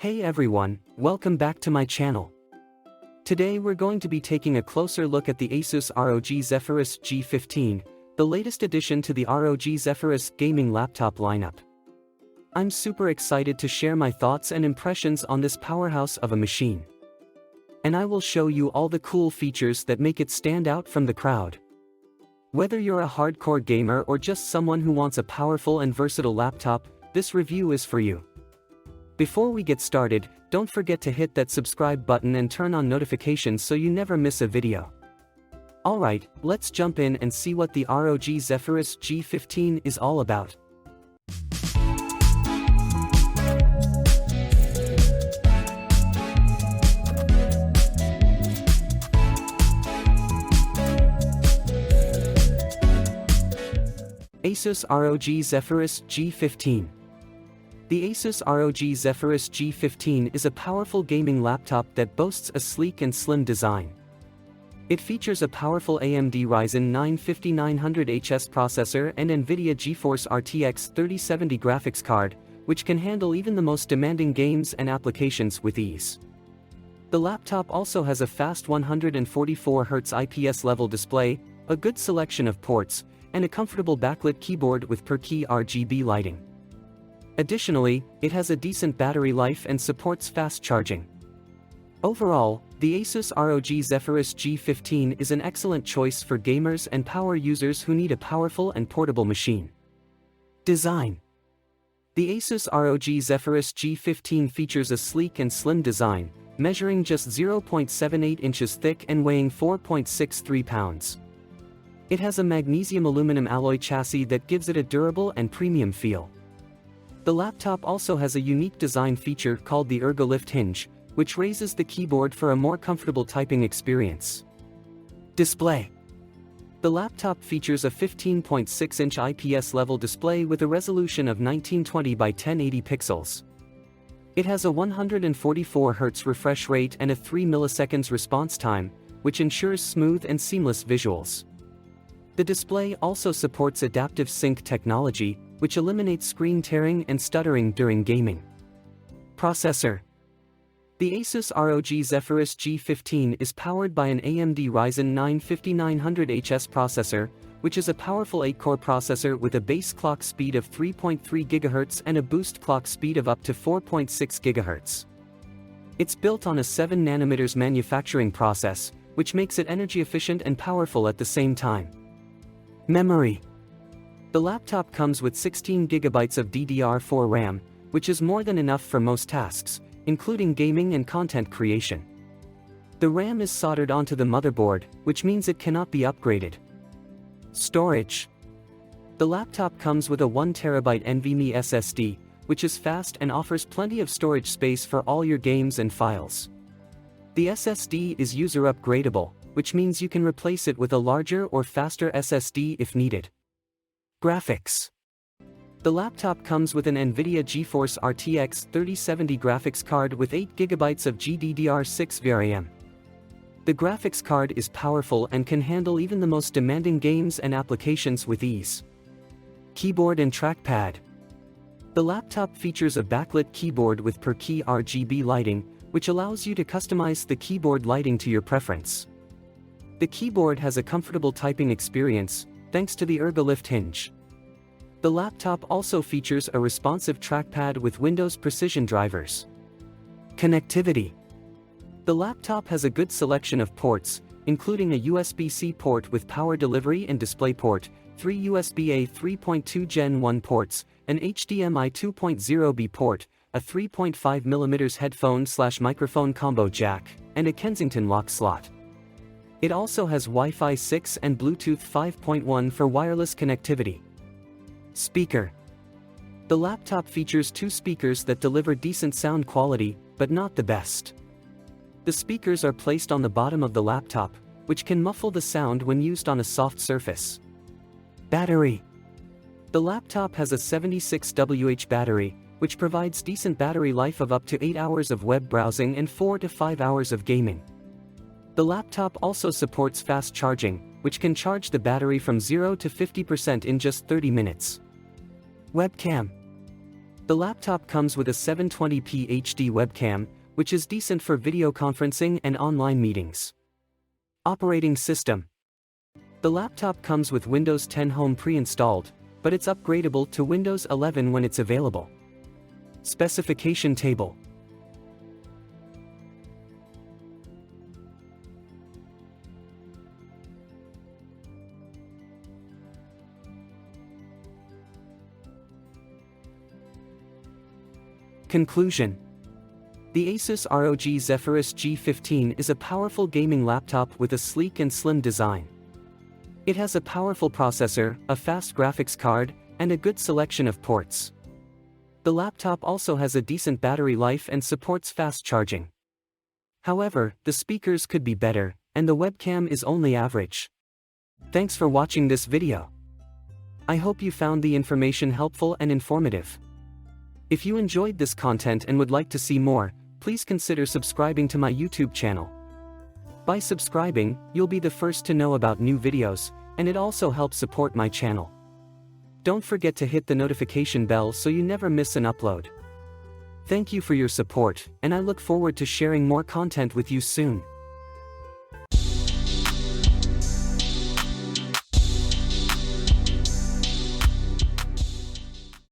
Hey everyone, welcome back to my channel. Today we're going to be taking a closer look at the Asus ROG Zephyrus G15, the latest addition to the ROG Zephyrus gaming laptop lineup. I'm super excited to share my thoughts and impressions on this powerhouse of a machine. And I will show you all the cool features that make it stand out from the crowd. Whether you're a hardcore gamer or just someone who wants a powerful and versatile laptop, this review is for you. Before we get started, don't forget to hit that subscribe button and turn on notifications so you never miss a video. Alright, let's jump in and see what the ROG Zephyrus G15 is all about. Asus ROG Zephyrus G15. The Asus ROG Zephyrus G15 is a powerful gaming laptop that boasts a sleek and slim design. It features a powerful AMD Ryzen 9 5900HS processor and NVIDIA GeForce RTX 3070 graphics card, which can handle even the most demanding games and applications with ease. The laptop also has a fast 144Hz IPS level display, a good selection of ports, and a comfortable backlit keyboard with per-key RGB lighting. Additionally, it has a decent battery life and supports fast charging. Overall, the Asus ROG Zephyrus G15 is an excellent choice for gamers and power users who need a powerful and portable machine. Design. The Asus ROG Zephyrus G15 features a sleek and slim design, measuring just 0.78 inches thick and weighing 4.63 pounds. It has a magnesium aluminum alloy chassis that gives it a durable and premium feel. The laptop also has a unique design feature called the ErgoLift hinge, which raises the keyboard for a more comfortable typing experience. Display. The laptop features a 15.6-inch IPS level display with a resolution of 1920 by 1080 pixels. It has a 144Hz refresh rate and a 3 milliseconds response time, which ensures smooth and seamless visuals. The display also supports adaptive sync technology, which eliminates screen tearing and stuttering during gaming. Processor. The Asus ROG Zephyrus G15 is powered by an AMD Ryzen 9 5900HS processor, which is a powerful 8-core processor with a base clock speed of 3.3 GHz and a boost clock speed of up to 4.6 GHz. It's built on a 7nm manufacturing process, which makes it energy efficient and powerful at the same time. Memory. The laptop comes with 16 GB of DDR4 RAM, which is more than enough for most tasks, including gaming and content creation. The RAM is soldered onto the motherboard, which means it cannot be upgraded. Storage. The laptop comes with a 1TB NVMe SSD, which is fast and offers plenty of storage space for all your games and files. The SSD is user upgradable, which means you can replace it with a larger or faster SSD if needed. Graphics. The laptop comes with an NVIDIA GeForce RTX 3070 graphics card with 8 GB of GDDR6 VRAM. The graphics card is powerful and can handle even the most demanding games and applications with ease. Keyboard and trackpad. The laptop features a backlit keyboard with per-key RGB lighting, which allows you to customize the keyboard lighting to your preference. The keyboard has a comfortable typing experience, thanks to the ErgoLift hinge. The laptop also features a responsive trackpad with Windows Precision drivers. Connectivity. The laptop has a good selection of ports, including a USB-C port with power delivery and DisplayPort, 3 USB-A 3.2 Gen 1 ports, an HDMI 2.0B port, a 3.5mm headphone/microphone combo jack, and a Kensington lock slot. It also has Wi-Fi 6 and Bluetooth 5.1 for wireless connectivity. Speaker. The laptop features 2 speakers that deliver decent sound quality, but not the best. The speakers are placed on the bottom of the laptop, which can muffle the sound when used on a soft surface. Battery. The laptop has a 76Wh battery, which provides decent battery life of up to 8 hours of web browsing and 4 to 5 hours of gaming. The laptop also supports fast charging, which can charge the battery from 0 to 50% in just 30 minutes. Webcam. The laptop comes with a 720p HD webcam, which is decent for video conferencing and online meetings. Operating system. The laptop comes with Windows 10 Home pre-installed, but it's upgradable to Windows 11 when it's available. Specification table. Conclusion. The Asus ROG Zephyrus G15 is a powerful gaming laptop with a sleek and slim design. It has a powerful processor, a fast graphics card, and a good selection of ports. The laptop also has a decent battery life and supports fast charging. However, the speakers could be better, and the webcam is only average. Thanks for watching this video. I hope you found the information helpful and informative. If you enjoyed this content and would like to see more, please consider subscribing to my YouTube channel. By subscribing, you'll be the first to know about new videos, and it also helps support my channel. Don't forget to hit the notification bell so you never miss an upload. Thank you for your support, and I look forward to sharing more content with you soon.